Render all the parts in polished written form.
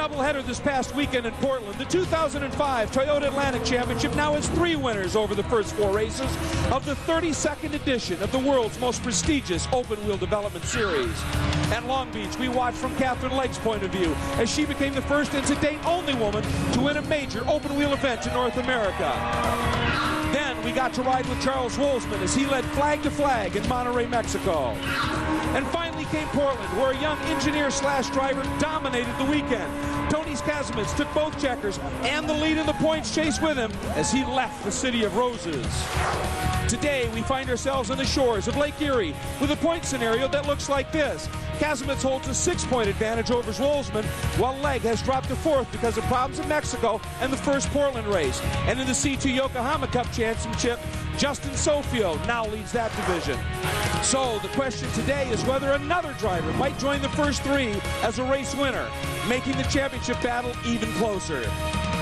doubleheader this past weekend in Portland. The 2005 Toyota Atlantic Championship now has 3 winners over the first 4 races of the 32nd edition of the world's most prestigious open-wheel development series. At Long Beach, we watched from Catherine Legg's point of view as she became the first and to date only woman to win a major open-wheel event in North America. Then we got to ride with Charles Wolfsman as he led flag to flag in Monterrey, Mexico. And finally came Portland, where a young engineer/driver dominated the weekend. Tony Kazimierz took both checkers and the lead in the points chase with him as he left the City of Roses. Today, we find ourselves on the shores of Lake Erie with a point scenario that looks like this. Kazimierz holds a 6-point advantage over Wolfsman, while Legg has dropped to 4th because of problems in Mexico and the first Portland race. And in the C2 Yokohama Cup Championship, Justin Sofio now leads that division. So the question today is whether another driver might join the first 3 as a race winner, making the championship battle even closer.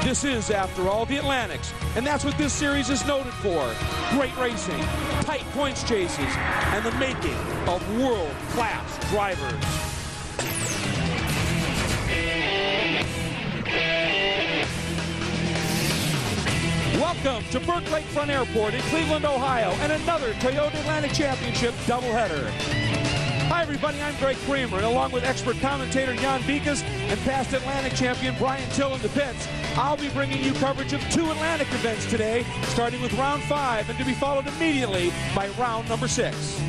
This is, after all, the Atlantics, and that's what this series is noted for. Great racing, tight points chases, and the making of world-class drivers. Welcome to Burke Lakefront Airport in Cleveland, Ohio, and another Toyota Atlantic Championship doubleheader. Hi everybody, I'm Greg Kramer, and along with expert commentator Jan Beekes and past Atlantic champion Brian Till in the pits, I'll be bringing you coverage of 2 Atlantic events today, starting with round 5 and to be followed immediately by round number 6.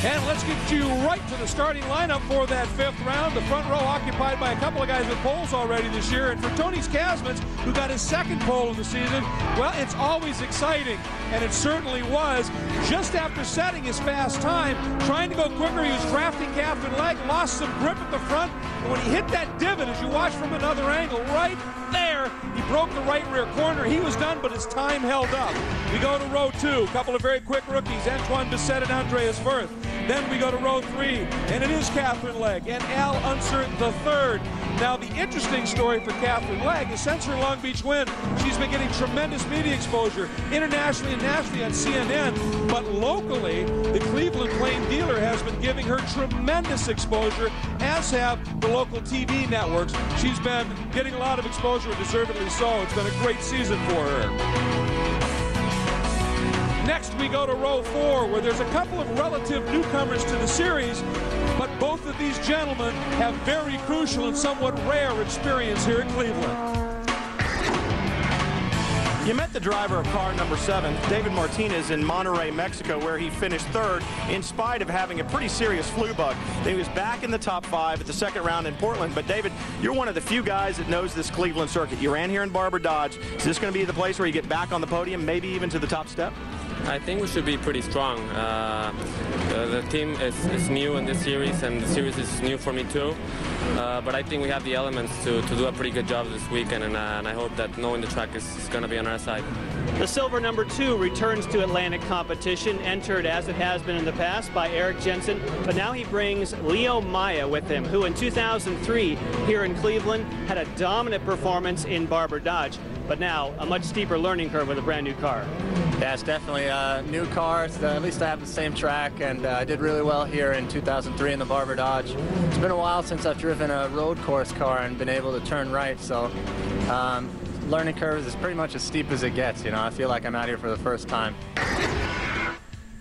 And let's get you right to the starting lineup for that 5th round. The front row occupied by a couple of guys with poles already this year. And for Tony Kazimierz, who got his 2nd pole of the season, well, it's always exciting. And it certainly was. Just after setting his fast time, trying to go quicker, he was drafting Catherine Legg, lost some grip at the front. And when he hit that divot, as you watch from another angle, right there, he broke the right rear corner. He was done, but his time held up. We go to row 2, a couple of very quick rookies, Antoine Bessette and Andreas Wirth. Then we go to row 3, and it is Catherine Legg and Al Unser III. Now, the interesting story for Catherine Legg is since her Long Beach win, she's been getting tremendous media exposure internationally and nationally on CNN, but locally, the Cleveland Plain Dealer has been giving her tremendous exposure, as have the local TV networks. She's been getting a lot of exposure, deservedly so. It's been a great season for her. Next, we go to row 4, where there's a couple of relative newcomers to the series, but both of these gentlemen have very crucial and somewhat rare experience here in Cleveland. You met the driver of car number 7, David Martinez, in Monterrey, Mexico, where he finished 3rd in spite of having a pretty serious flu bug. Then he was back in the top 5 at the 2nd round in Portland. But David, you're one of the few guys that knows this Cleveland circuit. You ran here in Barber Dodge. Is this going to be the place where you get back on the podium, maybe even to the top step? I think we should be pretty strong. The team is new in this series, and the series is new for me too. But I think we have the elements to do a pretty good job this weekend, and I hope that knowing the track is going to be on our side. The silver number 2 returns to Atlantic competition, entered as it has been in the past by Eric Jensen, but now he brings Leo Maya with him, who in 2003 here in Cleveland had a dominant performance in Barber Dodge, but now a much steeper learning curve with a brand new car. Yeah, it's definitely a new car. At least I have the same track, and I did really well here in 2003 in the Barber Dodge. It's been a while since I've driven a road course car and been able to turn right, so learning curve is pretty much as steep as it gets. You know, I feel like I'm out here for the first time.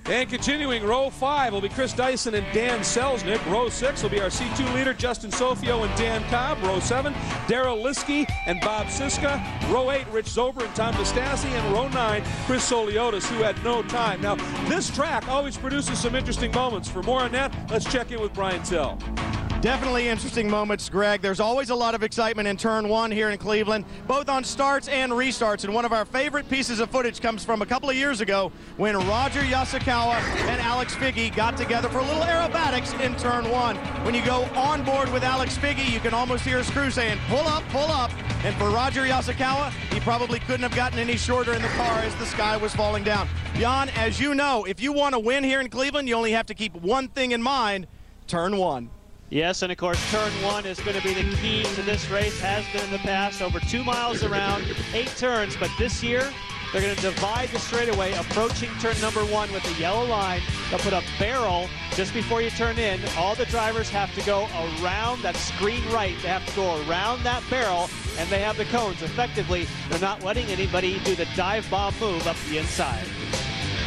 And continuing, row 5 will be Chris Dyson and Dan Selznick. Row 6 will be our C2 leader, Justin Sofio and Dan Cobb. Row 7, Darrell Liskey and Bob Siska. Row 8, Rich Zober and Tom Bastasi. And row 9, Chris Soliotis, who had no time. Now, this track always produces some interesting moments. For more on that, let's check in with Brian Till. Definitely interesting moments, Greg. There's always a lot of excitement in turn 1 here in Cleveland, both on starts and restarts. And one of our favorite pieces of footage comes from a couple of years ago when Roger Yasukawa and Alex Figge got together for a little aerobatics in turn 1. When you go on board with Alex Figge, you can almost hear his crew saying, pull up, pull up. And for Roger Yasukawa, he probably couldn't have gotten any shorter in the car as the sky was falling down. Jan, as you know, if you want to win here in Cleveland, you only have to keep one thing in mind, turn 1. Yes, and of course, turn 1 is going to be the key to this race, has been in the past, over 2 miles around, 8 turns, but this year, They're going to divide the straightaway, approaching turn number 1 with the yellow line. They'll put a barrel just before you turn in. All the drivers have to go around that screen right. They have to go around that barrel, and they have the cones. Effectively, they're not letting anybody do the dive bomb move up the inside.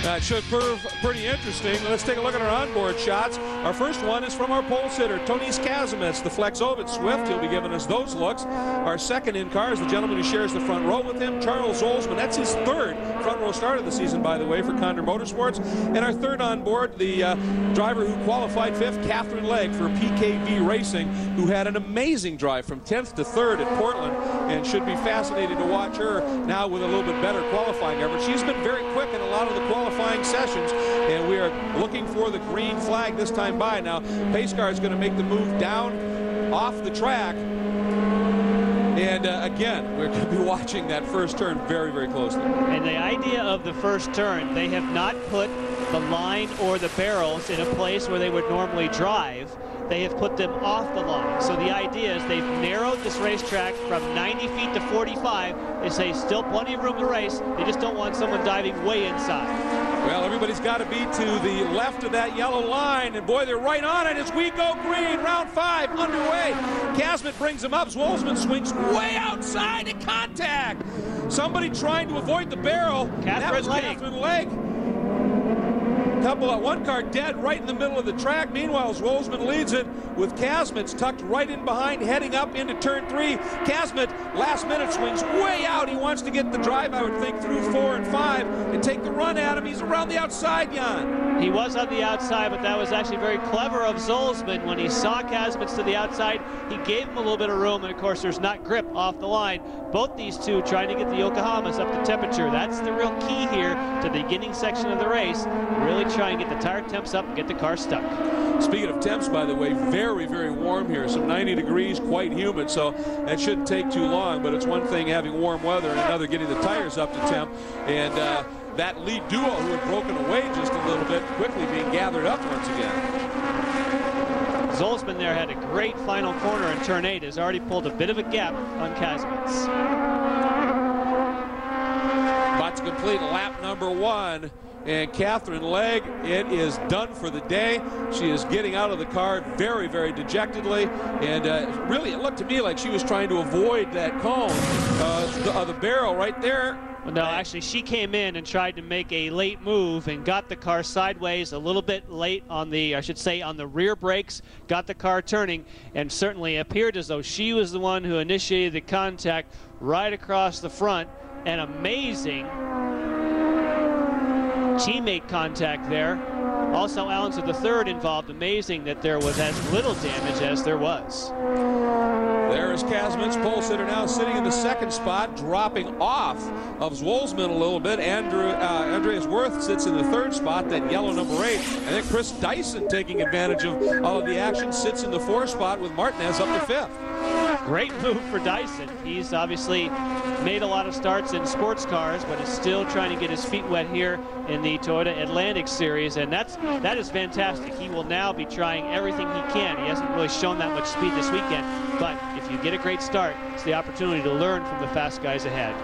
It should prove pretty interesting. Let's take a look at our onboard shots. Our first one is from our pole sitter, Tonis Kazimets, the Flexovic Swift. He'll be giving us those looks. Our second in car is the gentleman who shares the front row with him, Charles Zolzman. That's his third front row start of the season, by the way, for Condor Motorsports. And our third on board, the driver who qualified 5th, Catherine Legg, for PKV Racing, who had an amazing drive from 10th to 3rd at Portland, and should be fascinating to watch her now with a little bit better qualifying effort. She's been very quick in a lot of the qualifying sessions, and we are looking for the green flag this time by. Now, pace car is going to make the move down off the track, and again, we're going to be watching that first turn very, very closely. And the idea of the first turn, they have not put the line or the barrels in a place where they would normally drive. They have put them off the line. So the idea is they've narrowed this racetrack from 90 feet to 45. They say still plenty of room to race. They just don't want someone diving way inside. Well, everybody's got to be to the left of that yellow line, and boy, they're right on it as we go green. Round 5 underway. Kasmet brings him up. Zwolsman swings way outside at contact. Somebody trying to avoid the barrel. That was Catherine Legg. One car dead right in the middle of the track. Meanwhile, Zwolsman leads it with Kasmet tucked right in behind, heading up into turn 3. Kasmet, last minute, swings way out. He wants to get the drive, I would think, through 4 and 5 and take the run at him. He's around the outside, Jan. He was on the outside, but that was actually very clever of Zolzman. When he saw Kasmet to the outside, he gave him a little bit of room, and of course, there's not grip off the line. Both these two trying to get the Yokohamas up to temperature. That's the real key here to the beginning section of the race. Really try and get the tire temps up and get the car stuck. Speaking of temps, by the way, very, very warm here. Some 90 degrees, quite humid, so that shouldn't take too long, but it's one thing having warm weather and another getting the tires up to temp. And that lead duo who had broken away just a little bit, quickly being gathered up once again. Zolzman there had a great final corner in turn 8. Has already pulled a bit of a gap on Kazimets. About to complete lap number 1. And Catherine Legg, it is done for the day. She is getting out of the car very, very dejectedly. And really, it looked to me like she was trying to avoid that cone, the barrel right there. Well, no, actually, she came in and tried to make a late move and got the car sideways a little bit late on the, I should say, on the rear brakes, got the car turning, and certainly appeared as though she was the one who initiated the contact right across the front. And amazing teammate contact there. Also, Alonso the third involved. Amazing that there was as little damage as there was. There is Kazmet's pole sitter now sitting in the second spot, dropping off of Zwolsman a little bit. Andreas Wirth sits in the third spot, that yellow number 8. I think Chris Dyson, taking advantage of all of the action, sits in the 4th spot with Martinez up to 5th. Great move for Dyson. He's obviously made a lot of starts in sports cars, but is still trying to get his feet wet here in the Toyota Atlantic Series, and that is fantastic. He will now be trying everything he can. He hasn't really shown that much speed this weekend, but if you get a great start, it's the opportunity to learn from the fast guys ahead.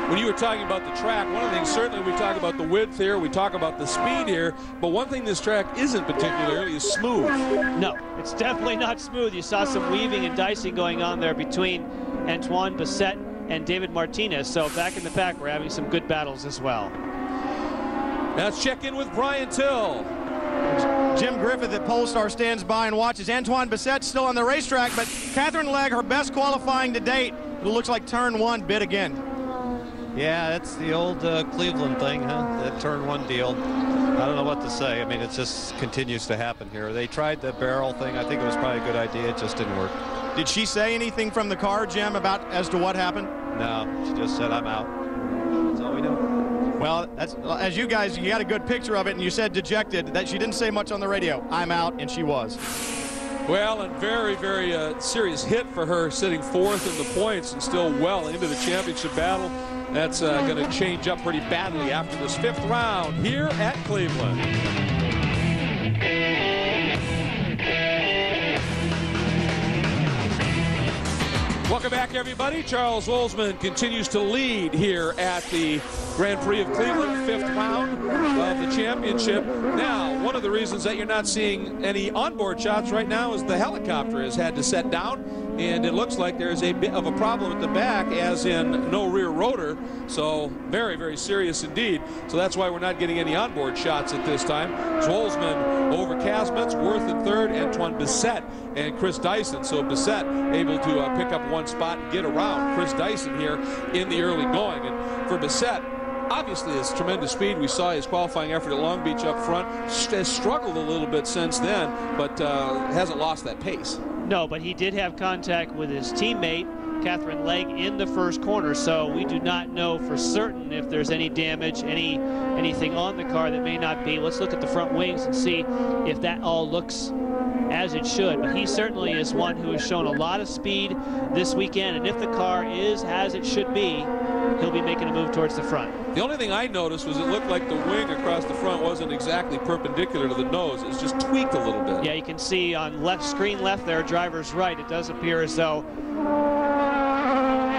When you were talking about the track, one of the things, certainly we talk about the width here, we talk about the speed here, but one thing this track isn't particularly is smooth. No, it's definitely not smooth. You saw some weaving and dicing going on there between Antoine Bessette and David Martinez, so back in the pack we're having some good battles as well. Now let's check in with Brian Till. Jim Griffith at Polestar stands by and watches. Antoine Bessette still on the racetrack, but Catherine Legg, her best qualifying to date. It looks like turn 1 bit again. Yeah, that's the old Cleveland thing, huh? That turn 1 deal. I don't know what to say. I mean, it just continues to happen here. They tried the barrel thing. I think it was probably a good idea. It just didn't work. Did she say anything from the car, Jim, about as to what happened? No, she just said, I'm out. That's all we know. Well, that's, as you guys, you got a good picture of it, and you said dejected. That she didn't say much on the radio. I'm out, and she was. Well, and very, very serious hit for her, sitting 4th in the points and still well into the championship battle. That's going to change up pretty badly after this 5th round here at Cleveland. Welcome back, everybody. Charles Wolzman continues to lead here at the Grand Prix of Cleveland, 5th round of the championship. Now, one of the reasons that you're not seeing any onboard shots right now is the helicopter has had to set down, and it looks like there's a bit of a problem at the back, as in no rear rotor. So very, very serious indeed. So that's why we're not getting any onboard shots at this time. Wolzman over Kasmets, Worth in third, Antoine Bessette and Chris Dyson. So Bessette able to pick up one spot and get around Chris Dyson here in the early going. And for Bessette, obviously his tremendous speed. We saw his qualifying effort at Long Beach up front. Has struggled a little bit since then, but hasn't lost that pace. No, but he did have contact with his teammate, Catherine Legg, in the first corner, so we do not know for certain if there's any damage, anything on the car that may not be. Let's look at the front wings and see if that all looks as it should. But he certainly is one who has shown a lot of speed this weekend, and if the car is as it should be, he'll be making a move towards the front. The only thing I noticed was it looked like the wing across the front wasn't exactly perpendicular to the nose. It's just tweaked a little bit. Yeah, you can see on screen left there, driver's right, it does appear as though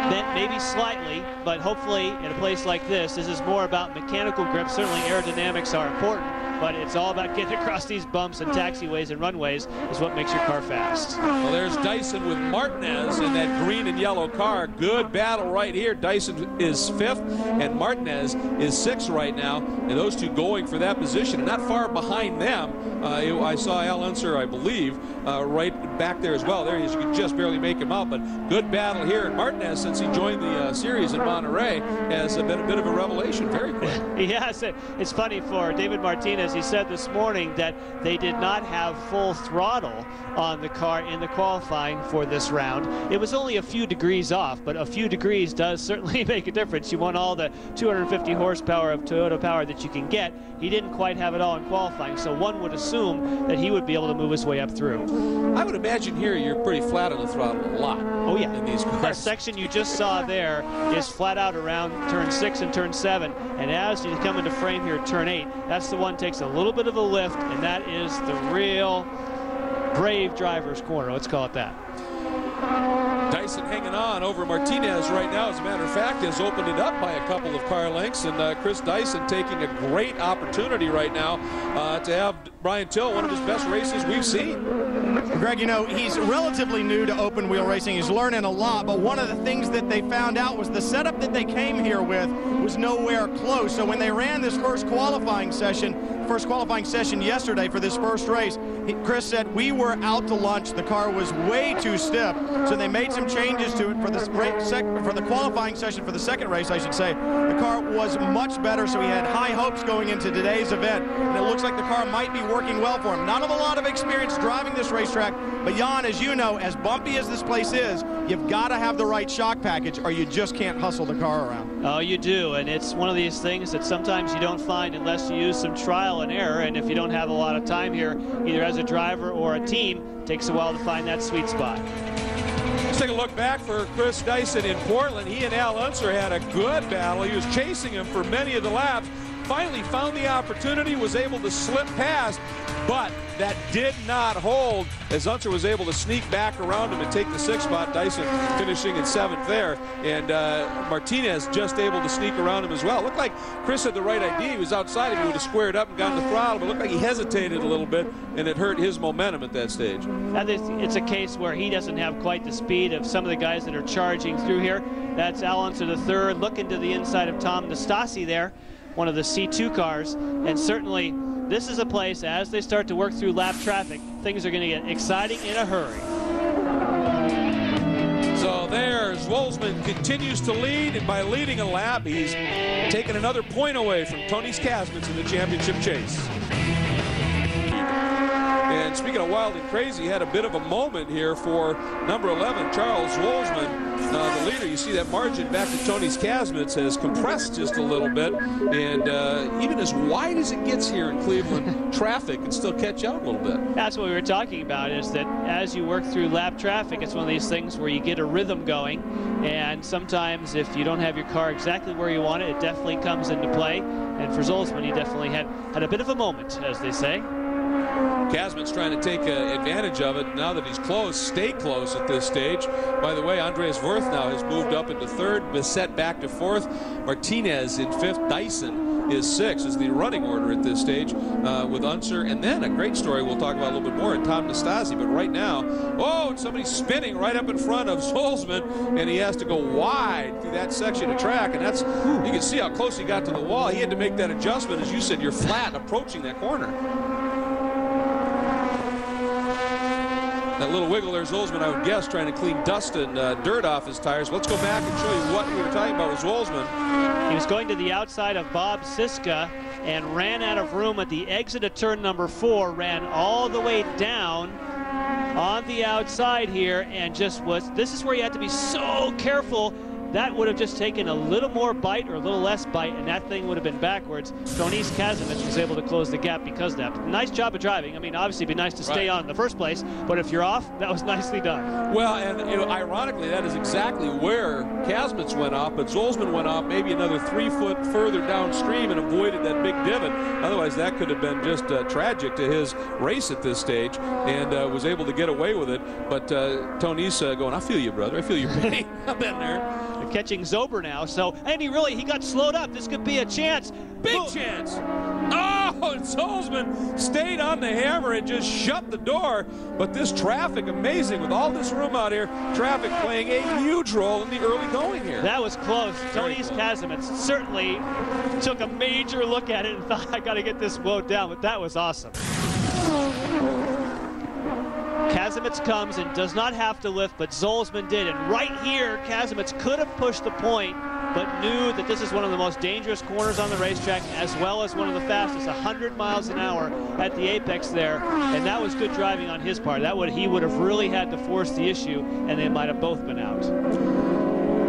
bent maybe slightly, but hopefully in a place like this is more about mechanical grip. Certainly aerodynamics are important, but it's all about getting across these bumps and taxiways and runways is what makes your car fast. Well, there's Dyson with Martinez in that green and yellow car. Good battle right here. Dyson is 5th, and Martinez is 6th right now, and those two going for that position. And not far behind them, I saw Al Unser, I believe, right back there as well. There he is. You could just barely make him out, but good battle here. And Martinez, since he joined the series in Monterey, has been a bit of a revelation. Very quick. Yes, it's funny for David Martinez. He said this morning that they did not have full throttle on the car in the qualifying for this round. It was only a few degrees off, but a few degrees does certainly make a difference. You want all the 250 horsepower of Toyota power that you can get. He didn't quite have it all in qualifying, so one would assume that he would be able to move his way up through. I would imagine here you're pretty flat on the throttle a lot. Oh yeah, in these cars. That section you just saw there is flat out around turn 6 and turn 7, and as you come into frame here at turn 8, that's the one takes a little bit of a lift, and that is the real brave driver's corner. Let's call it that. Dyson hanging on over Martinez right now. As a matter of fact, has opened it up by a couple of car lengths, and Chris Dyson taking a great opportunity right now to have Brian Till, one of his best races we've seen. Greg, you know, he's relatively new to open wheel racing. He's learning a lot, but one of the things that they found out was the setup that they came here with was nowhere close. So when they ran this first qualifying session yesterday for this first race, Chris said, we were out to lunch. The car was way too stiff, so they made some changes to it for the qualifying session for the second race, I should say. The car was much better, so he had high hopes going into today's event, and it looks like the car might be working well for him. Not a lot of experience driving this racetrack, but Jan, as you know, as bumpy as this place is, you've got to have the right shock package or you just can't hustle the car around. Oh, you do, and it's one of these things that sometimes you don't find unless you use some trial and error, and if you don't have a lot of time here, either as a driver or a team, it takes a while to find that sweet spot. Let's take a look back for Chris Dyson in Portland. He and Al Unser had a good battle. He was chasing him for many of the laps. Finally found the opportunity, was able to slip past, but that did not hold as Unser was able to sneak back around him and take the 6th spot. Dyson finishing in 7th there, and Martinez just able to sneak around him as well. Looked like Chris had the right idea. He was outside. If he would have squared up and gotten the throttle, but it looked like he hesitated a little bit, and it hurt his momentum at that stage. It's a case where he doesn't have quite the speed of some of the guys that are charging through here. That's Al Unser the third, looking to the inside of Tom Nastasi there, one of the C2 cars, and certainly this is a place, as they start to work through lap traffic, things are going to get exciting in a hurry. So there's Wolzman continues to lead, and by leading a lap, he's taken another point away from Tony Kasmets in the championship chase. And speaking of wild and crazy, had a bit of a moment here for number 11, Charles Wolzman, the leader. You see that margin back to Tony Kasmets has compressed just a little bit, and even as wide as it gets here in Cleveland, traffic can still catch out a little bit. That's what we were talking about, is that as you work through lap traffic, it's one of these things where you get a rhythm going, and sometimes if you don't have your car exactly where you want it, it definitely comes into play. And for Zolzman, he definitely had a bit of a moment, as they say. Kazmit's trying to take advantage of it now that he's close. Stay close at this stage. By the way, Andreas Wirth now has moved up into third. Bessette back to fourth. Martinez in fifth. Dyson is sixth, is the running order at this stage with Unser. And then a great story we'll talk about a little bit more in Tom Nastasi. But right now, oh, somebody's spinning right up in front of Zolzman, and he has to go wide through that section of track. And that's, you can see how close he got to the wall. He had to make that adjustment. As you said, you're flat approaching that corner. That little wiggle there, Zolzman, I would guess, trying to clean dust and dirt off his tires. Let's go back and show you what we were talking about with Zolzman. He was going to the outside of Bob Siska and ran out of room at the exit of turn number 4, ran all the way down on the outside here, and just was, this is where you have to be so careful. That would have just taken a little more bite or a little less bite, and that thing would have been backwards. Tonis Kazimierz was able to close the gap because of that. Nice job of driving. I mean, obviously, it'd be nice to stay on in the first place, but if you're off, that was nicely done. Well, and ironically, that is exactly where Kazimierz went off, but Zolzman went off maybe another 3 foot further downstream and avoided that big divot. Otherwise, that could have been just tragic to his race at this stage, and was able to get away with it. But Tonis going, I feel you, brother. I feel your pain. I've been there. Catching Zober now, so, and he got slowed up. This could be a chance. Big chance. Oh, and Zolzman stayed on the hammer and just shut the door. But this traffic, amazing, with all this room out here, traffic playing a huge role in the early going here. That was close. Tonis Kazimierz certainly took a major look at it and thought, I got to get this slowed down, but that was awesome. Kazimierz comes and does not have to lift, but Zolzman did. And right here, Kazimierz could have pushed the point, but knew that this is one of the most dangerous corners on the racetrack, as well as one of the fastest, 100 miles an hour at the apex there. And that was good driving on his part. He would have really had to force the issue, and they might have both been out.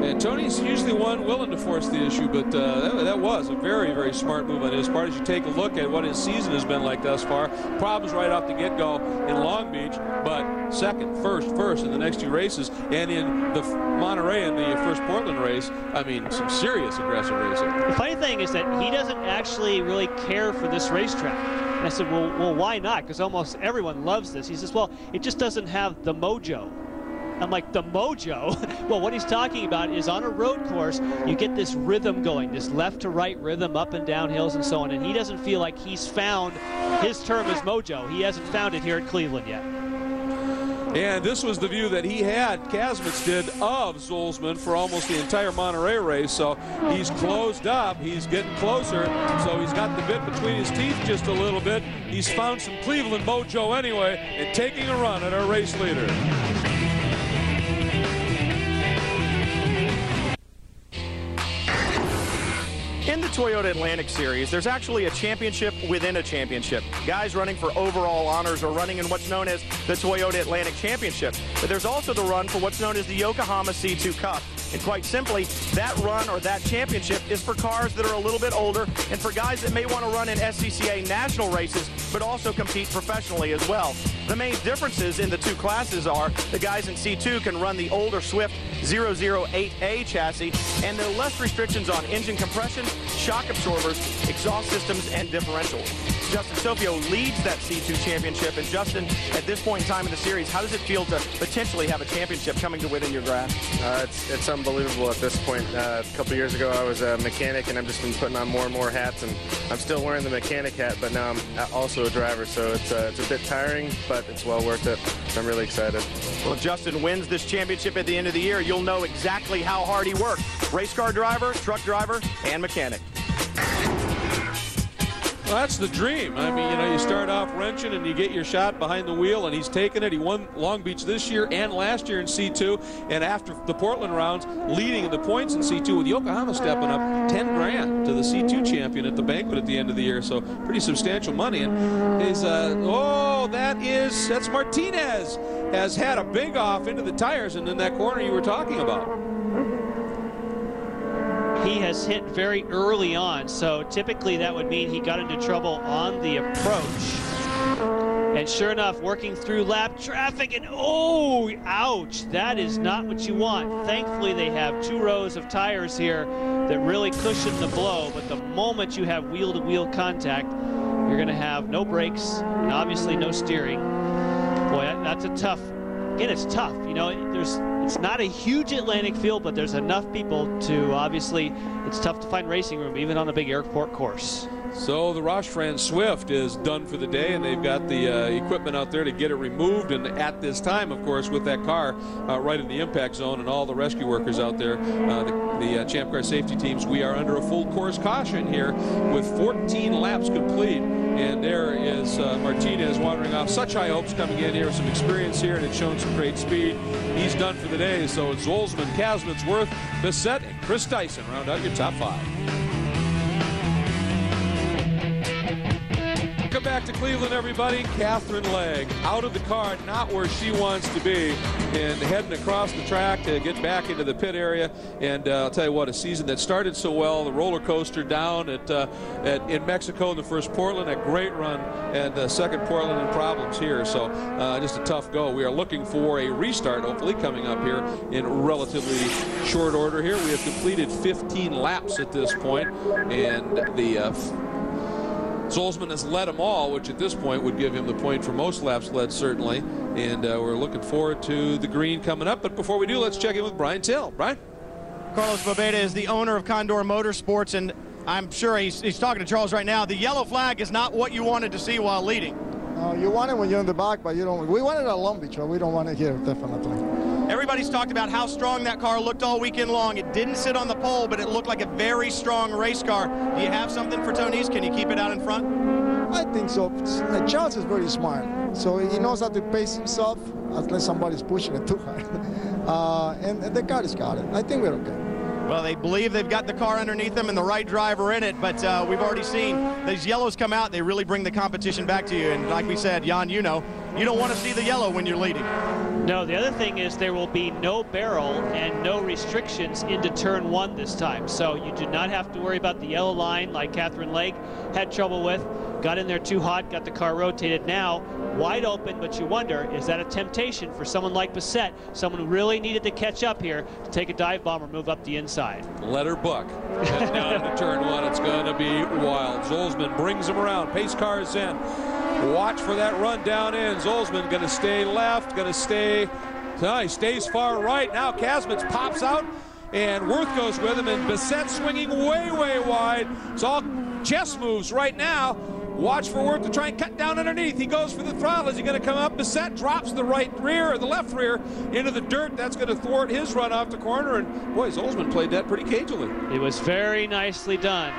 And Tony's usually one willing to force the issue, but that was a very, very smart move on his part. As you take a look at what his season has been like thus far, problems right off the get-go in Long Beach, but second, first in the next 2 races, and in the Monterey and the first Portland race, I mean, some serious aggressive racing. The funny thing is that he doesn't actually really care for this racetrack. And I said, well, why not? Because almost everyone loves this. He says, well, it just doesn't have the mojo. I'm like, the mojo? Well, what he's talking about is on a road course, you get this rhythm going, this left to right rhythm up and down hills and so on, and he doesn't feel like he's found his term as mojo. He hasn't found it here at Cleveland yet. And this was the view that he had, Kazimierz did, of Zolzman for almost the entire Monterey race. So he's closed up, he's getting closer, so he's got the bit between his teeth just a little bit. He's found some Cleveland mojo anyway, and taking a run at our race leader. In the Toyota Atlantic Series, there's actually a championship within a championship. Guys running for overall honors are running in what's known as the Toyota Atlantic Championship. But there's also the run for what's known as the Yokohama C2 Cup. And quite simply, that run or that championship is for cars that are a little bit older and for guys that may want to run in SCCA national races but also compete professionally as well. The main differences in the 2 classes are the guys in C2 can run the older Swift 008A chassis, and there are less restrictions on engine compression, shock absorbers, exhaust systems, and differentials. Justin Sofio leads that C2 championship. And Justin, at this point in time in the series, how does it feel to potentially have a championship coming to within your grasp? It's unbelievable at this point. A couple years ago, I was a mechanic, and I've just been putting on more and more hats, and I'm still wearing the mechanic hat, but now I'm also a driver, so it's a bit tiring, but it's well worth it. I'm really excited. Well, if Justin wins this championship at the end of the year, you'll know exactly how hard he worked. Race car driver, truck driver, and mechanic. Well, that's the dream. I mean, you start off wrenching and you get your shot behind the wheel, and he's taken it. He won Long Beach this year and last year in C2, and after the Portland rounds, leading in the points in C2, with Yokohama stepping up 10 grand to the C2 champion at the banquet at the end of the year. So pretty substantial money. And he's, that's Martinez, has had a big off into the tires and in that corner you were talking about. He has hit very early on, so typically that would mean he got into trouble on the approach. And sure enough, working through lap traffic, and oh, ouch, that is not what you want. Thankfully, they have 2 rows of tires here that really cushion the blow, but the moment you have wheel-to-wheel contact, You're going to have no brakes and obviously no steering. Boy, that's a tough. Again, it's tough. You know, it's not a huge Atlantic field, but there's enough people to obviously. It's tough to find racing room even on a big airport course. So the Roche-Franz Swift is done for the day, and they've got the equipment out there to get it removed. And at this time, of course, with that car right in the impact zone and all the rescue workers out there, the Champ Car safety teams, we are under a full course caution here with 14 laps complete. And there is Martinez wandering off. Such high hopes coming in here, some experience here, and it's shown some great speed. He's done for the day. So Zolzman, Kazmitsworth, Bessette, and Chris Dyson round out your top 5. Welcome back to Cleveland, everybody. Catherine Legg out of the car, not where she wants to be, and heading across the track to get back into the pit area. And I'll tell you what, a season that started so well, the roller coaster down in Mexico in the first Portland, a great run, and second Portland and problems here. So just a tough go. We are looking for a restart, hopefully, coming up here in relatively short order here. We have completed 15 laps at this point, and the Zolzman has led them all, which at this point would give him the point for most laps led, certainly. And we're looking forward to the green coming up. But before we do, let's check in with Brian Till. Brian? Carlos Bobeda is the owner of Condor Motorsports, and I'm sure he's talking to Charles right now. The yellow flag is not what you wanted to see while leading. You want it when you're in the back, but you don't. We want it at Long Beach, but we don't want it here, definitely. Everybody's talked about how strong that car looked all weekend long. It didn't sit on the pole, but it looked like a very strong race car. Do you have something for Tonys? Can you keep it out in front? I think so. Charles is very smart, so he knows how to pace himself unless somebody's pushing it too hard. And the car has got it. I think we're okay. Well, they believe they've got the car underneath them and the right driver in it, but we've already seen these yellows come out. They really bring the competition back to you. And like we said, Jan, you know, you don't want to see the yellow when you're leading. No, the other thing is there will be no barrel and no restrictions into turn 1 this time. So you do not have to worry about the yellow line like Catherine Legg had trouble with. Got in there too hot, got the car rotated. Now wide open, but you wonder, is that a temptation for someone like Bessette, someone who really needed to catch up here to take a dive bomb or move up the inside? Let her buck. Head down to turn 1. It's going to be wild. Zolzman brings him around. Pace car is in. Watch for that run down in. Zolzman going to stay left, going to stay. No, he stays far right. Now Kazmits pops out, and Worth goes with him, and Bessette swinging way, way wide. It's all chess moves right now. Watch for Worth to try and cut down underneath. He goes for the throttle. Is he going to come up? Bessette drops the right rear or the left rear into the dirt. That's going to thwart his run off the corner. And boy, Zolzman played that pretty cagily. It was very nicely done.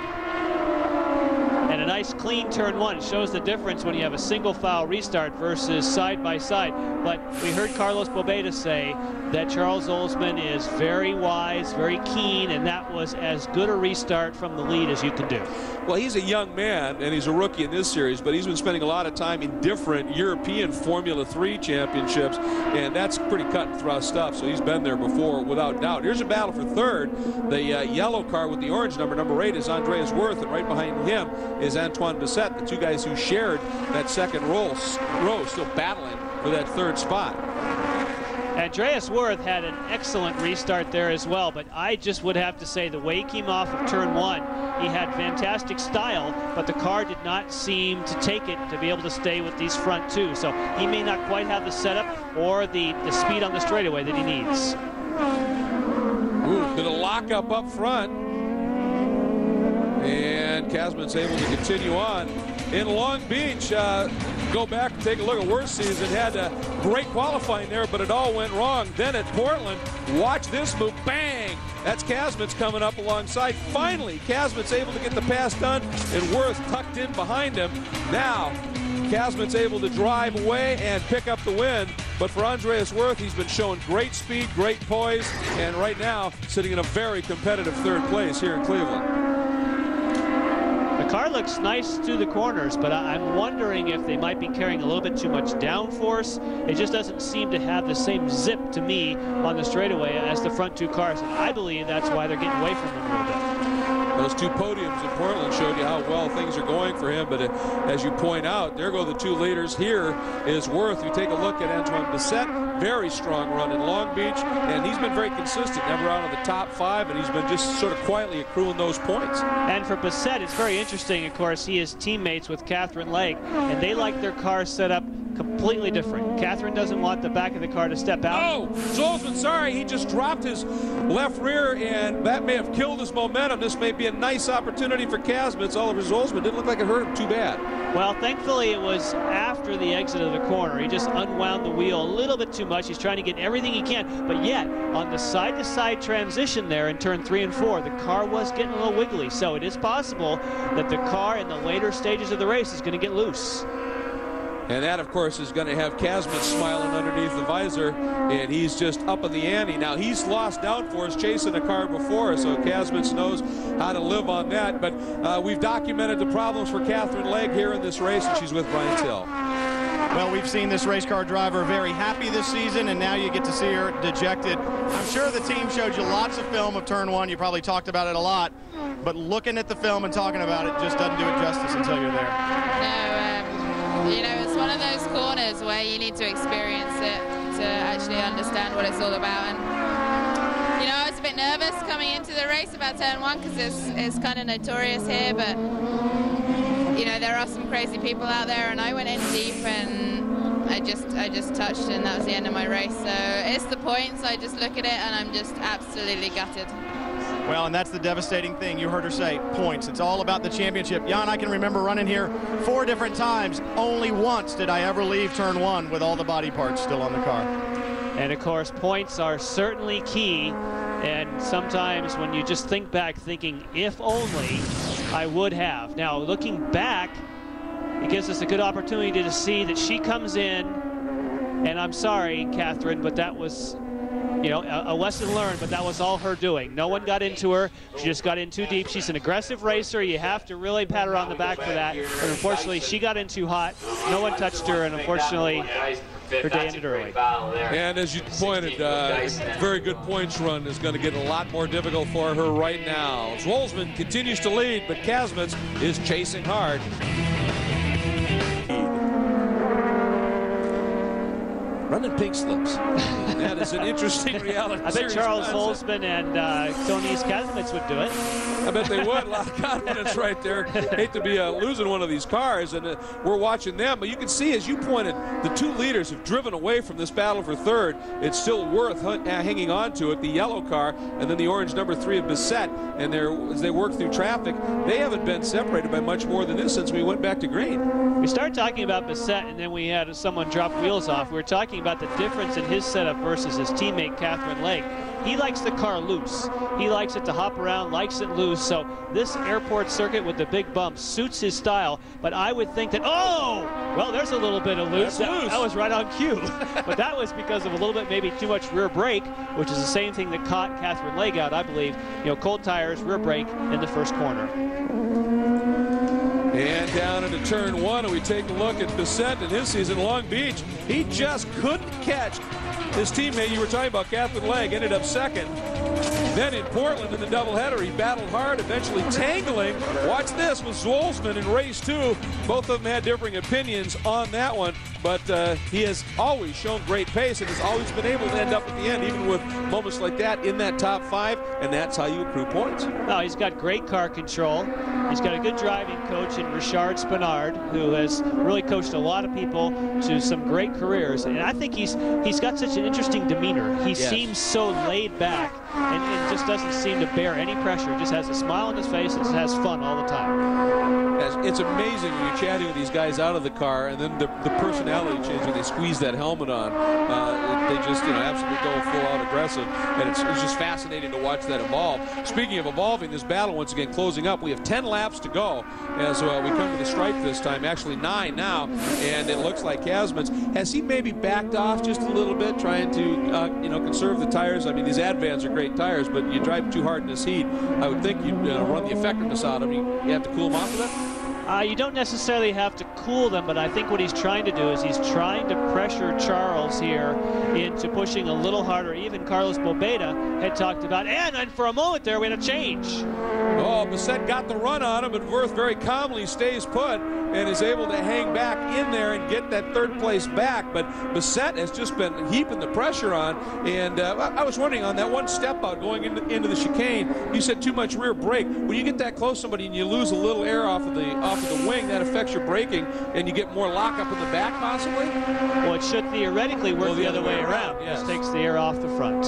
And a nice clean turn 1. It shows the difference when you have a single foul restart versus side by side. But we heard Carlos Bobeda say that Charles Zolzman is very wise, very keen, and that was as good a restart from the lead as you can do. Well, he's a young man, and he's a rookie in this series, but he's been spending a lot of time in different European Formula 3 championships, and that's pretty cut and thrust stuff, so he's been there before, without doubt. Here's a battle for third. The yellow car with the orange number 8, is Andreas Worth, and right behind him is Antoine Bessette, the two guys who shared that second row, still battling for that third spot. Andreas Worth had an excellent restart there as well, but I just would have to say the way he came off of turn 1, he had fantastic style, but the car did not seem to take it to be able to stay with these front two. So he may not quite have the setup or the speed on the straightaway that he needs. Ooh, bit of lockup up front. And Kazman's able to continue on. In Long Beach, go back and take a look at Worth's season. Had a great qualifying there, but it all went wrong. Then at Portland, watch this move. Bang! That's Kazmits coming up alongside. Finally, Kazmits able to get the pass done, and Worth tucked in behind him. Now, Kazmits able to drive away and pick up the win. But for Andreas Worth, he's been showing great speed, great poise, and right now sitting in a very competitive third place here in Cleveland. The car looks nice through the corners, but I'm wondering if they might be carrying a little bit too much downforce. It just doesn't seem to have the same zip to me on the straightaway as the front two cars, and I believe that's why they're getting away from them a little bit. Those 2 podiums in Portland showed you how well things are going for him. But as you point out, there go the 2 leaders. Here is Worth. You take a look at Antoine Bessette, very strong run in Long Beach, and he's been very consistent, never out of the top 5, and he's been just sort of quietly accruing those points. And for Bessette, it's very interesting. Of course, he is teammates with Catherine Legge, and they like their cars set up completely different. Catherine doesn't want the back of the car to step out. Oh, Zolzman, sorry, he just dropped his left rear, and that may have killed his momentum. This may be a nice opportunity for Kazmits. Oliver Zolzman didn't look like it hurt him too bad. Well, thankfully, it was after the exit of the corner. He just unwound the wheel a little bit too much. He's trying to get everything he can, but yet, on the side-to-side transition there in turn 3 and 4, the car was getting a little wiggly, so it is possible that the car in the later stages of the race is going to get loose. And that, of course, is going to have Kazmits smiling underneath the visor, and he's just up in the ante. Now, he's lost downforce chasing a car before, so Kazmits knows how to live on that. But we've documented the problems for Catherine Legge here in this race, and she's with Brian Till. Well, we've seen this race car driver very happy this season, and now you get to see her dejected. I'm sure the team showed you lots of film of turn 1. You probably talked about it a lot, but looking at the film and talking about it just doesn't do it justice until you're there. No, you know, it's one of those corners where you need to experience it to actually understand what it's all about. And you know, I was a bit nervous coming into the race about turn 1 because it's kind of notorious here, but you know, there are some crazy people out there, and I went in deep and I just touched, and that was the end of my race. So it's the points. I just look at it and I'm just absolutely gutted. Well, and that's the devastating thing. You heard her say, points. It's all about the championship. Jan, I can remember running here 4 different times. Only once did I ever leave turn 1 with all the body parts still on the car. And of course, points are certainly key. And sometimes when you just think back thinking, if only I would have. Now, looking back, it gives us a good opportunity to see that she comes in, and I'm sorry, Catherine, but that was, you know, a lesson learned, but that was all her doing. No one got into her. She just got in too deep. She's an aggressive racer. You have to really pat her on the back for that. But unfortunately, she got in too hot. No one touched her, and unfortunately, her day ended early. And as you pointed, very good points run is going to get a lot more difficult for her right now. Zolzman continues to lead, but Kazmits is chasing hard. Running pink slips. That is an interesting reality. I bet Charles Zolzman and Tony Kazmits would do it. I bet they would. A lot of confidence right there. Hate to be losing one of these cars, and we're watching them. But you can see, as you pointed, the 2 leaders have driven away from this battle for third. It's still Worth hanging on to it, the yellow car, and then the orange number 3 of Bessette. And as they work through traffic, they haven't been separated by much more than this since we went back to green. We started talking about Bessette, and then we had someone drop wheels off. We were talking about the difference in his setup versus his teammate Catherine Legge. He likes the car loose. He likes it to hop around, likes it loose. So this airport circuit with the big bumps suits his style. But I would think that, oh, well, there's a little bit of loose. That was right on cue. But that was because of a little bit, maybe too much rear brake, which is the same thing that caught Catherine Legge out, I believe. You know, cold tires, rear brake in the first corner. And down into turn 1, and we take a look at Bessette in his season, Long Beach. He just couldn't catch his teammate. You were talking about Catherine Legge, ended up second. Then in Portland in the doubleheader, he battled hard, eventually tangling. Watch this with Zolzman in race 2. Both of them had differing opinions on that one, but he has always shown great pace and has always been able to end up at the end, even with moments like that in that top 5, and that's how you accrue points. No, he's got great car control. He's got a good driving coach in Richard Spinard, who has really coached a lot of people to some great careers. And I think he's got such an interesting demeanor. He seems so laid back and just doesn't seem to bear any pressure. He just has a smile on his face and just has fun all the time. It's amazing when you're chatting with these guys out of the car, and then the personality change when they squeeze that helmet on. They just, absolutely go full-out aggressive, and it's just fascinating to watch that evolve. Speaking of evolving, this battle once again closing up. We have 10 laps to go as we come to the stripe this time. Actually 9 now, and it looks like Kazmits, has he maybe backed off just a little bit, trying to conserve the tires? I mean, these Advans are great tires, but you drive too hard in this heat, I would think you'd run the effectiveness out of them. You have to cool them off of that? You don't necessarily have to cool them, but I think what he's trying to do is he's trying to pressure Charles here into pushing a little harder. Even Carlos Bobeda had talked about, and then for a moment there we had a change. Oh, Bessette got the run on him, but Wirth very calmly stays put and is able to hang back in there and get that third place back. But Bessette has just been heaping the pressure on. And I was wondering on that one step out going into the chicane, you said too much rear brake. When you get that close to somebody and you lose a little air off of the wing, that affects your braking, and you get more lockup in the back possibly? Well, it should theoretically work the other way around. Yes. Just takes the air off the front.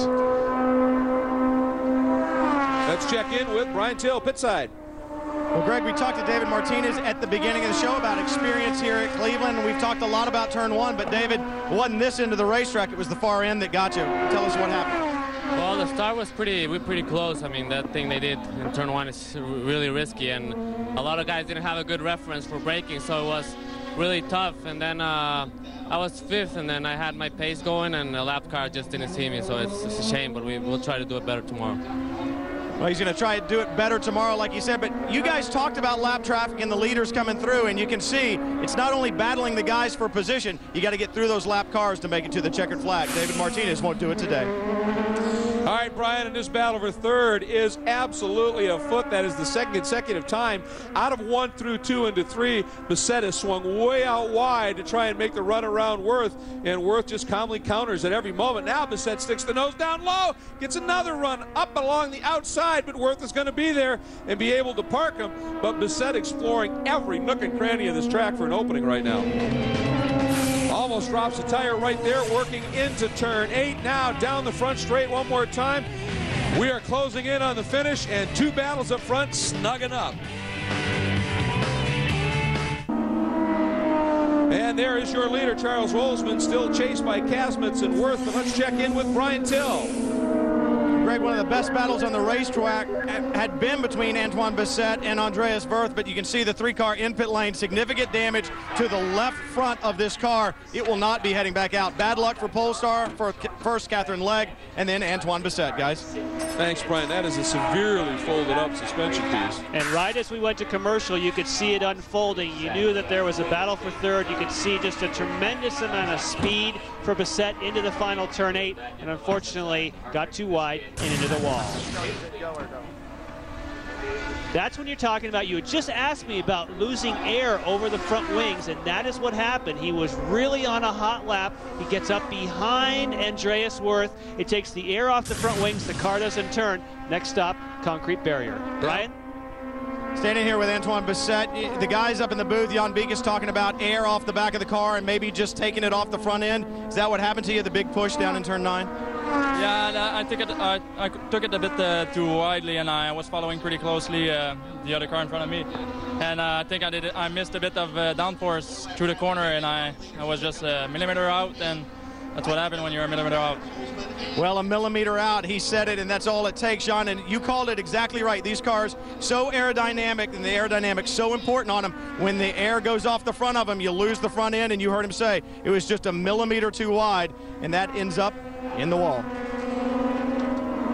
Let's check in with Brian Till, pit side. Well, Greg, we talked to David Martinez at the beginning of the show about experience here at Cleveland. We've talked a lot about turn one, but David, it wasn't this end of the racetrack. It was the far end that got you. Tell us what happened. Well, the start was pretty close. I mean, that thing they did in turn one is really risky, and a lot of guys didn't have a good reference for braking, so it was really tough. And then I was fifth, and then I had my pace going, and the lap car just didn't see me, so it's a shame, but we'll try to do it better tomorrow. Well, he's going to try to do it better tomorrow, like you said, but you guys talked about lap traffic and the leaders coming through, and you can see it's not only battling the guys for position, you got to get through those lap cars to make it to the checkered flag. David Martinez won't do it today. All right, Brian, and this battle for third is absolutely afoot. That is the second consecutive time out of 1 through 2 into 3. Bessette has swung way out wide to try and make the run around Wirth, and Wirth just calmly counters at every moment. Now Bessette sticks the nose down low, gets another run up along the outside, but Wirth is going to be there and be able to park him. But Bessette exploring every nook and cranny of this track for an opening right now. Almost drops a tire right there, working into turn 8 now, down the front straight one more time. We are closing in on the finish, and two battles up front snugging up. And there is your leader, Charles Wolzman, still chased by Kasmitz and Wirth, but let's check in with Brian Till. Greg, one of the best battles on the racetrack had been between Antoine Bessette and Andreas Wirth, but you can see the three-car in pit lane, significant damage to the left front of this car. It will not be heading back out. Bad luck for Polestar, for first Catherine Legge, and then Antoine Bessette, guys. Thanks, Brian. That is a severely folded up suspension piece. And right as we went to commercial, you could see it unfolding. You knew that there was a battle for third. You could see just a tremendous amount of speed for Bessette into the final turn 8, and unfortunately got too wide and into the wall. That's when you're talking about, you had just asked me about losing air over the front wings, and that is what happened. He was really on a hot lap. He gets up behind Andreas Wirth. It takes the air off the front wings. The car doesn't turn. Next stop, concrete barrier. Brian? Standing here with Antoine Bessette, the guys up in the booth, Jan Beek is talking about air off the back of the car and maybe just taking it off the front end. Is that what happened to you, the big push down in turn 9? Yeah, I took it a bit too widely, and I was following pretty closely the other car in front of me. And I think I missed a bit of downforce through the corner, and I was just a millimeter out, and that's what happened when you're a millimeter out. Well, a millimeter out, he said it, and that's all it takes, John. And you called it exactly right. These cars, so aerodynamic, and the aerodynamic's so important on them. When the air goes off the front of them, you lose the front end, and you heard him say it was just a millimeter too wide, and that ends up in the wall.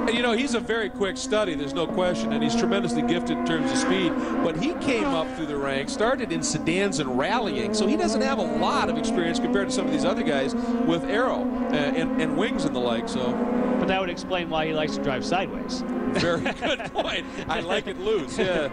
And, you know, he's a very quick study, there's no question, and he's tremendously gifted in terms of speed. But he came up through the ranks, started in sedans and rallying, so he doesn't have a lot of experience compared to some of these other guys with aero and wings and the like. So, but that would explain why he likes to drive sideways. Very good point. I like it loose, yeah.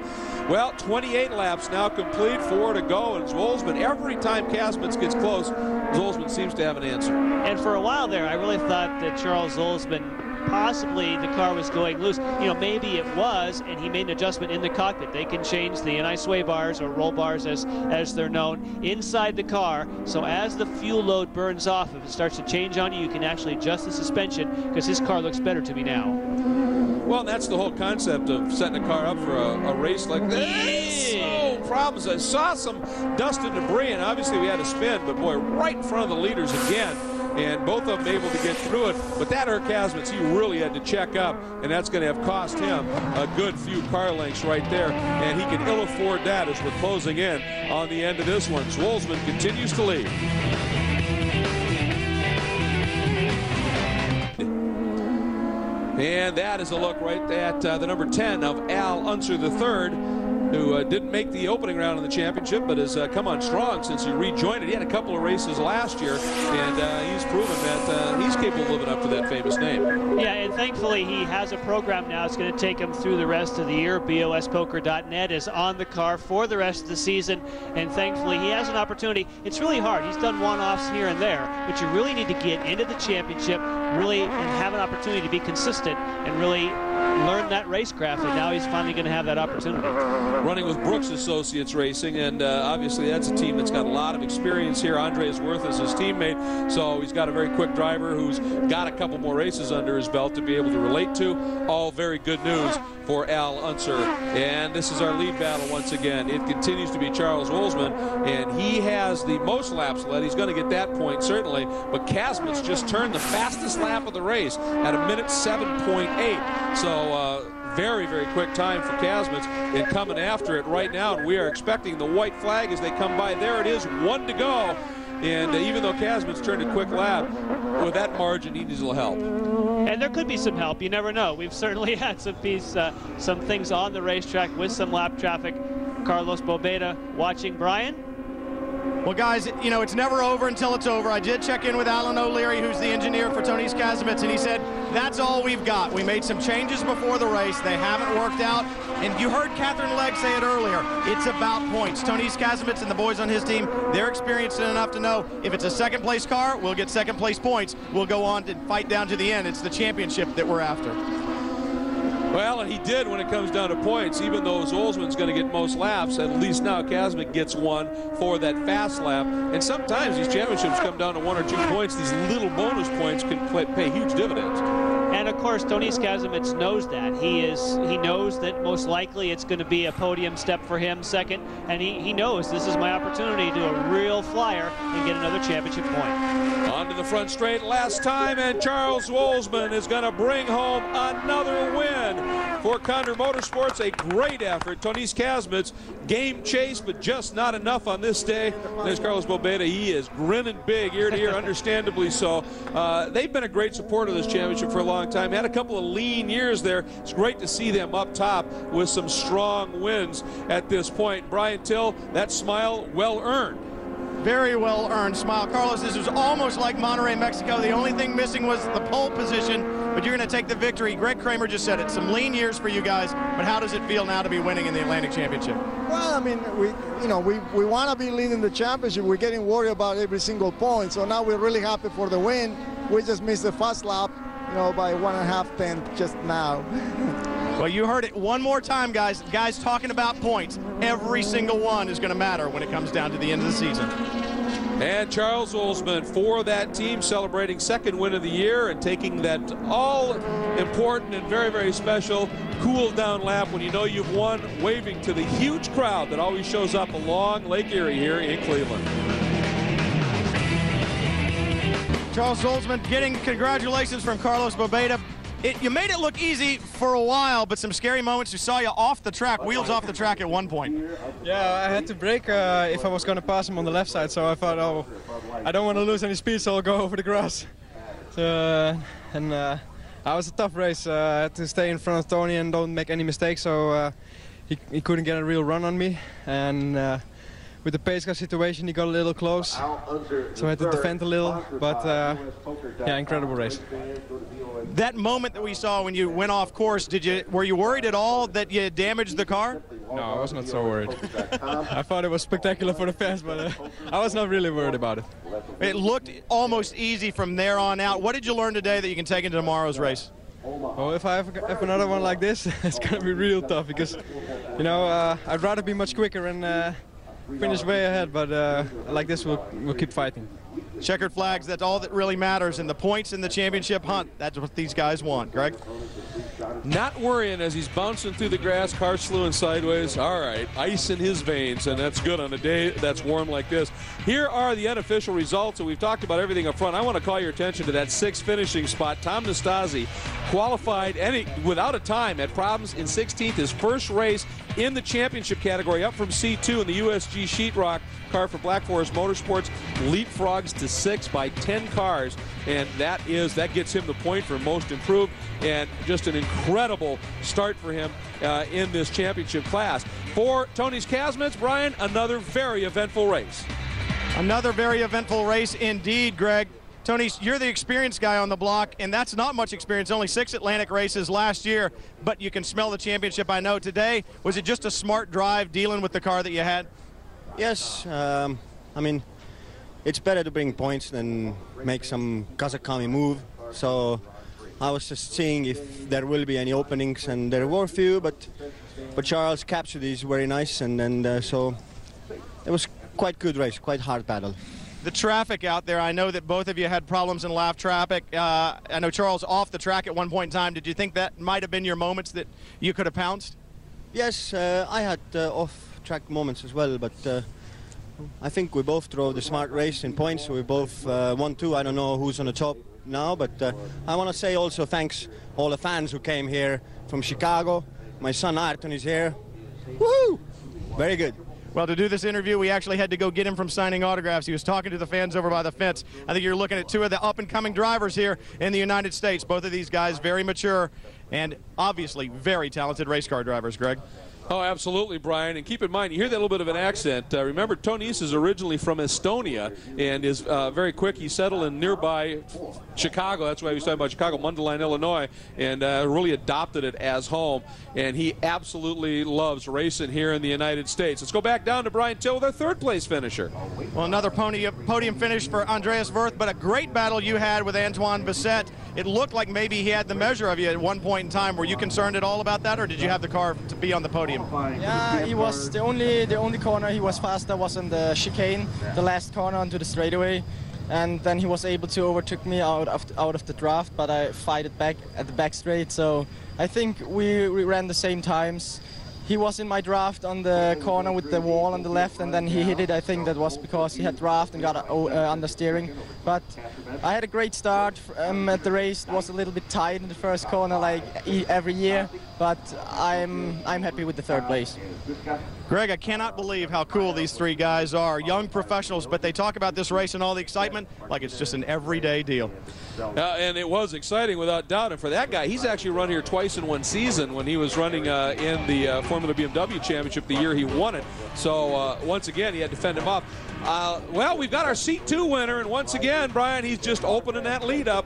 Well, 28 laps now complete, 4 to go, and Zolzman, every time Kasmitz gets close, Zolzman seems to have an answer. And for a while there, I really thought that Charles Zolzman, possibly the car was going loose. You know, maybe it was, and he made an adjustment in the cockpit. They can change the anti-sway bars, or roll bars as they're known, inside the car. So as the fuel load burns off, if it starts to change on you, you can actually adjust the suspension, because his car looks better to me now. Well, that's the whole concept of setting a car up for a race like this. No problems. I saw some dust and debris, and obviously we had a spin, but boy, right in front of the leaders again. And both of them able to get through it. But that Kasmitz, he really had to check up, and that's going to have cost him a good few car lengths right there. And he can ill afford that as we're closing in on the end of this one. Zolzman continues to lead. And that is a look right at the number 10 of Al Unser III. who didn't make the opening round in the championship, but has come on strong since he rejoined it. He had a couple of races last year, and he's proven that he's capable of living up to that famous name. Yeah, and thankfully he has a program now. It's going to take him through the rest of the year. BOSpoker.net is on the car for the rest of the season, and thankfully he has an opportunity. It's really hard. He's done one-offs here and there, but you really need to get into the championship, really, and have an opportunity to be consistent and really learn that racecraft, and now he's finally going to have that opportunity. Running with Brooks Associates Racing, and obviously that's a team that's got a lot of experience here. Andreas Wirth is his teammate, so he's got a very quick driver who's got a couple more races under his belt to be able to relate to. All very good news for Al Unser. And this is our lead battle once again. It continues to be Charles Wolzman, and he has the most laps led. He's going to get that point, certainly, but Kasmitz just turned the fastest lap of the race at 1:07.8. So very, very quick time for Kasmitz in coming after it right now, and we are expecting the white flag as they come by. There it is, 1 to go. And even though Kasmitz turned a quick lap, with that margin, he needs a little help. And there could be some help. You never know. We've certainly had some things on the racetrack with some lap traffic. Carlos Bobeda watching. Brian? Well, guys, you know, it's never over until it's over. I did check in with Alan O'Leary, who's the engineer for Tonys Kasmitz, and he said, that's all we've got. We made some changes before the race. They haven't worked out. And you heard Catherine Legg say it earlier. It's about points. Tonys Kasmitz and the boys on his team, they're experienced enough to know if it's a second-place car, we'll get second-place points. We'll go on to fight down to the end. It's the championship that we're after. Well, and he did when it comes down to points. Even though Zolzman's going to get most laps, at least now Kasmitz gets one for that fast lap. And sometimes these championships come down to 1 or 2 points. These little bonus points can pay huge dividends. And of course, Tonys Kasmitz knows that. He knows that most likely it's going to be a podium step for him second, and he knows this is my opportunity to do a real flyer and get another championship point. Onto the front straight last time, and Charles Wolzman is going to bring home another win for Condor Motorsports. A great effort. Tonys Kasmitz, game chase, but just not enough on this day. There's Carlos Bobeda. He is grinning big ear to ear, understandably so. They've been a great supporter of this championship for a long time. Had a couple of lean years there. It's great to see them up top with some strong wins at this point. Brian Till, that smile well earned. Very well earned smile. Carlos, this was almost like Monterrey, Mexico. The only thing missing was the pole position, but you're going to take the victory. Greg Kramer just said it. Some lean years for you guys, but how does it feel now to be winning in the Atlantic Championship? Well, I mean, we want to be leading the championship. We're getting worried about every single point, so now we're really happy for the win. We just missed the first lap, by 1.5 tenths just now. Well, you heard it one more time, guys. Guys talking about points. Every single one is going to matter when it comes down to the end of the season. And Charles Wolzman for that team, celebrating second win of the year and taking that all-important and very, very special cool-down lap when you know you've won, waving to the huge crowd that always shows up along Lake Erie here in Cleveland. Charles Wolzman getting congratulations from Carlos Bobeda. You made it look easy for a while, but some scary moments. We saw you off the track, wheels off the track at one point. Yeah, I had to brake if I was going to pass him on the left side, so I thought, oh, I don't want to lose any speed, so I'll go over the grass. That was a tough race. I had to stay in front of Tony and don't make any mistakes, so he couldn't get a real run on me. And with the pace car situation, he got a little close, so I had to defend a little, but yeah, incredible race. That moment that we saw when you went off course, were you worried at all that you damaged the car? No, I was not so worried. I thought it was spectacular for the fans, but I was not really worried about it. It looked almost easy from there on out. What did you learn today that you can take into tomorrow's race? Well, if I have another one like this, it's going to be real tough because, I'd rather be much quicker and finish way ahead, but like this, we'll keep fighting. Checkered flags, that's all that really matters, and the points in the championship hunt, that's what these guys want. Greg? Not worrying as he's bouncing through the grass, car slewing sideways. All right, ice in his veins, and that's good on a day that's warm like this. Here are the unofficial results, and we've talked about everything up front. I want to call your attention to that 6th finishing spot. Tom Nastasi qualified without a time, had problems in 16th, his first race in the championship category, up from C2 in the USG Sheetrock car for Black Forest Motorsports, leapfrogs to 6 by 10 cars, and that gets him the point for most improved, and just an incredible start for him in this championship class. For Tony's Kazmans, Brian, another very eventful race. Another very eventful race indeed, Greg. Tony, you're the experienced guy on the block, and that's not much experience. Only 6 Atlantic races last year, but you can smell the championship, I know. Today, was it just a smart drive dealing with the car that you had? Yes. I mean, it's better to bring points than make some Kazakami move. So I was just seeing if there will be any openings, and there were a few, but Charles captured these very nice, and so it was quite good race, quite hard battle. The traffic out there, I know that both of you had problems in lap traffic. I know Charles off the track at one point in time. Did you think that might have been your moments that you could have pounced? Yes, I had off-track moments as well, but I think we both drove the smart race in points. We both won 2. I don't know who's on the top now, but I want to say also thanks all the fans who came here from Chicago. My son Arton is here. Woohoo! Very good. Well, to do this interview, we actually had to go get him from signing autographs. He was talking to the fans over by the fence. I think you're looking at 2 of the up-and-coming drivers here in the United States. Both of these guys very mature and obviously very talented race car drivers, Greg. Oh, absolutely, Brian. And keep in mind, you hear that little bit of an accent. Remember, Tonys is originally from Estonia and is very quick. He settled in nearby Chicago. That's why he was talking about Chicago, Mundelein, Illinois, and really adopted it as home. And he absolutely loves racing here in the United States. Let's go back down to Brian Till, their 3rd-place finisher. Well, another podium finish for Andreas Wirth, but a great battle you had with Antoine Bessette. It looked like maybe he had the measure of you at one point in time. Were you concerned at all about that, or did you have the car to be on the podium? Yeah, he was the only corner he was faster was in the chicane, the last corner onto the straightaway, and then he was able to overtake me out of the draft, but I fight it back at the back straight. So I think we ran the same times. He was in my draft on the corner with the wall on the left, and then he hit it. I think that was because he had draft and got understeering. But I had a great start at the race. It was a little bit tight in the first corner, like every year. But I'm happy with the 3rd place. Greg, I cannot believe how cool these 3 guys are. Young professionals, but they talk about this race and all the excitement like it's just an everyday deal. And it was exciting without doubt. And for that guy, he's actually run here twice in one season when he was running in the Formula BMW Championship the year he won it. So once again, he had to fend him off. Well, we've got our Seat 2 winner, and once again, Brian, he's just opening that lead up.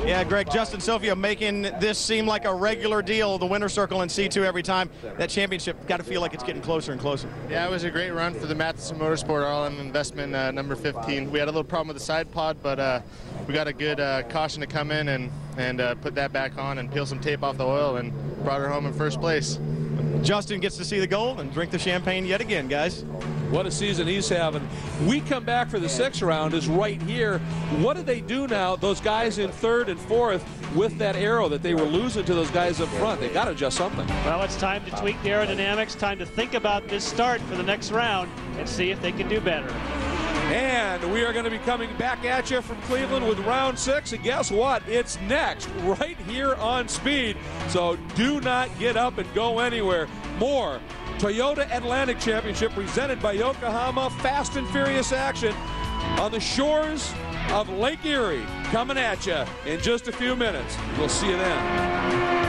Yeah, Greg, Justin Sofia making this seem like a regular deal, the winner's circle in C2 every time. That championship got to feel like it's getting closer and closer. Yeah, it was a great run for the Matheson Motorsport RLM investment number 15. We had a little problem with the side pod, but we got a good caution to come in and put that back on and peel some tape off the oil and brought her home in 1st place. Justin gets to see the gold and drink the champagne yet again, guys. What a season he's having. We come back for the 6th round is right here. What do they do now, those guys in 3rd and 4th, with that aero that they were losing to those guys up front? They got to adjust something. Well, it's time to tweak the aerodynamics, time to think about this start for the next round and see if they can do better. And we are going to be coming back at you from Cleveland with round 6. And guess what? It's next, right here on Speed. So do not get up and go anywhere. More Toyota Atlantic Championship presented by Yokohama. Fast and furious action on the shores of Lake Erie coming at you in just a few minutes. We'll see you then.